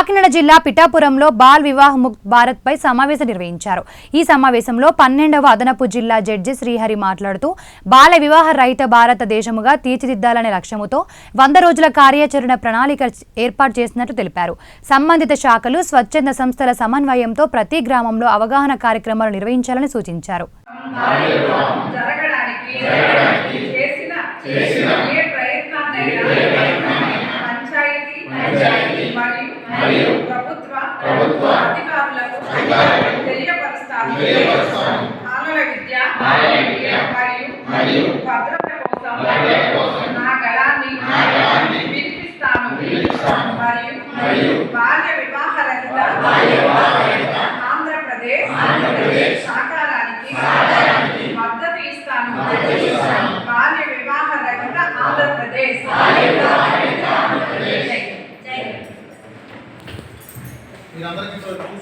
కాకినాడ జిల్లా పిఠాపురంలో బాల్ వివాహ్ ముక్త్ భారత్ పై సమావేశం నిర్వహించారు। ఈ సమావేశంలో 12వ అదనపు జిల్లా జడ్జి శ్రీహరి మాట్లాడుతూ బాల వివాహ రహిత భారతదేశముగా తీర్చిదిద్దాలనే లక్ష్యంతో 100 రోజుల కార్యాచరణ ప్రణాళిక ఏర్పాటు చేసినట్లు తెలిపారు। సంబంధిత శాఖలు స్వచ్ఛంద సంస్థల సమన్వయంతో ప్రతి గ్రామంలో అవగాహన కార్యక్రమాలు నిర్వహించాలని సూచించారు। ప్రభుత్వ అధికారులకు తెలియపరుస్తాను। బాలల విద్య మరియు భద్రత కోసం నా గళాన్ని వినిపిస్తాను మరియు బాల్య వివాహ రహిత ఆంధ్రప్రదేశ్ సాకారానికి మద్దతు ఇస్తాను। బాల్య వివాహ రహిత ఆంధ్రప్రదేశ్। మీరందరికీ చూసుకొని